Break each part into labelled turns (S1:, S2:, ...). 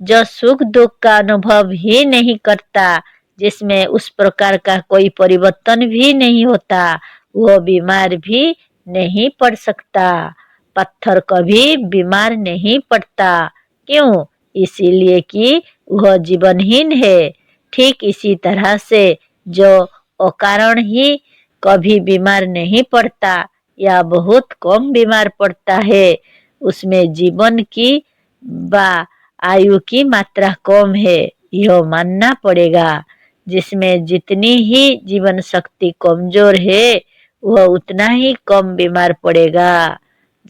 S1: जो सुख दुख का अनुभव ही नहीं करता, जिसमें उस प्रकार का कोई परिवर्तन भी नहीं होता, वो बीमार भी नहीं पड़ सकता। पत्थर कभी बीमार नहीं पड़ता। क्यों? इसीलिए कि वह जीवनहीन है। ठीक इसी तरह से जो अकारण ही कभी बीमार नहीं पड़ता या बहुत कम बीमार पड़ता है, उसमें जीवन की व आयु की मात्रा कम है, यह मानना पड़ेगा। जिसमें जितनी ही जीवन शक्ति कमजोर है, वह उतना ही कम बीमार पड़ेगा।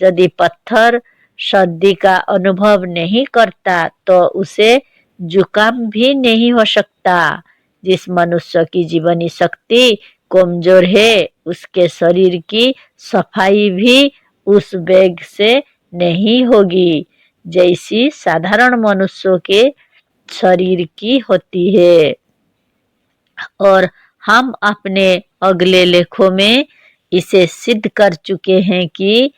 S1: यदि पत्थर सर्दी का अनुभव नहीं करता तो उसे जुकाम भी नहीं हो सकता। जिस मनुष्य की जीवनी शक्ति कमजोर है, उसके शरीर की सफाई भी उस वेग से नहीं होगी जैसी साधारण मनुष्यों के शरीर की होती है। और हम अपने अगले लेखों में इसे सिद्ध कर चुके हैं कि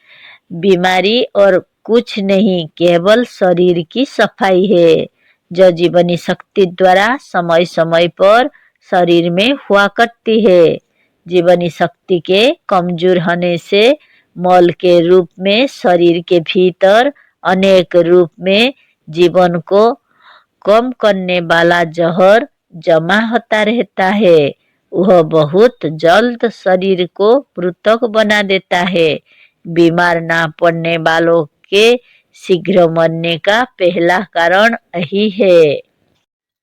S1: बीमारी और कुछ नहीं, केवल शरीर की सफाई है, जो जीवनी शक्ति द्वारा समय समय पर शरीर में हुआ करती है। जीवनी शक्ति के कमजोर होने से मल के रूप में शरीर के भीतर अनेक रूप में जीवन को कम करने वाला जहर जमा होता रहता है। वह बहुत जल्द शरीर को मृतक बना देता है। बीमार ना पड़ने वालों के शीघ्र मरने का पहला कारण यही है।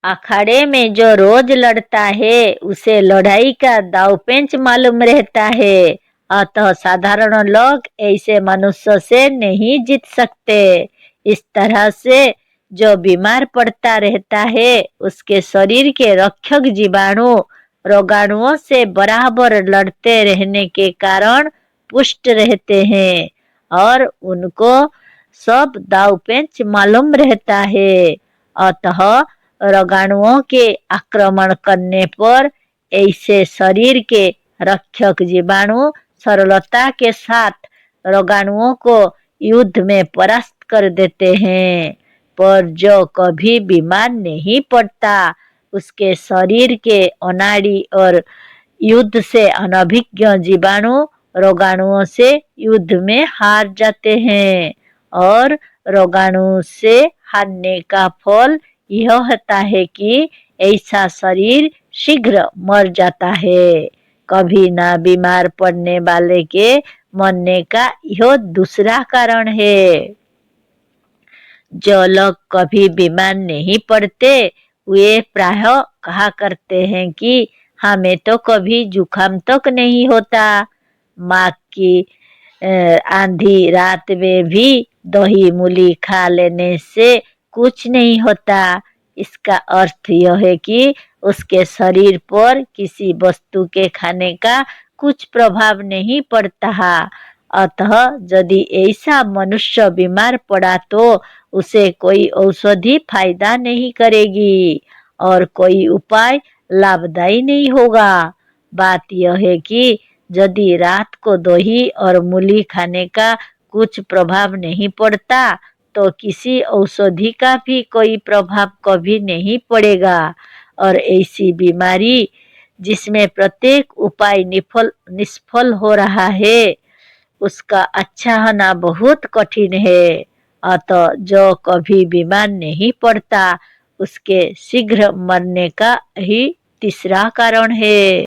S1: अखाड़े में जो रोज लड़ता है, उसे लड़ाई का दांवपेच मालूम रहता है। अतः साधारण लोग ऐसे मनुष्य से नहीं जीत सकते। इस तरह से जो बीमार पड़ता रहता है, उसके शरीर के रक्षक जीवाणु रोगाणुओं से बराबर लड़ते रहने के कारण पुष्ट रहते हैं और उनको सब दांवपेच मालूम रहता है। अतः रोगाणुओं के आक्रमण करने पर ऐसे शरीर के रक्षक जीवाणु सरलता के साथ रोगाणुओं को युद्ध में परास्त कर देते हैं। पर जो कभी बीमार नहीं पड़ता, उसके शरीर के अनाड़ी और युद्ध से अनभिज्ञ जीवाणु रोगाणुओं से युद्ध में हार जाते हैं और रोगाणु से हारने का फल यह होता है कि ऐसा शरीर शीघ्र मर जाता है। कभी ना बीमार पड़ने वाले के मरने का यह दूसरा कारण है। जो लोग कभी बीमार नहीं पड़ते, वे प्रायः कहा करते हैं कि हमें तो कभी जुकाम तक नहीं होता। माँ की आंधी रात में भी दही मूली खा लेने से कुछ नहीं होता। इसका अर्थ यह है कि उसके शरीर पर किसी वस्तु के खाने का कुछ प्रभाव नहीं पड़ता। अतः यदि ऐसा मनुष्य बीमार पड़ा तो उसे कोई औषधि फायदा नहीं करेगी और कोई उपाय लाभदायी नहीं होगा। बात यह है कि यदि रात को दही और मूली खाने का कुछ प्रभाव नहीं पड़ता, तो किसी औषधि का भी कोई प्रभाव कभी नहीं पड़ेगा। और ऐसी बीमारी जिसमें प्रत्येक उपाय निष्फल हो रहा है, उसका अच्छा होना बहुत कठिन है। अतः जो कभी बीमार नहीं पड़ता, उसके शीघ्र मरने का ही तीसरा कारण है।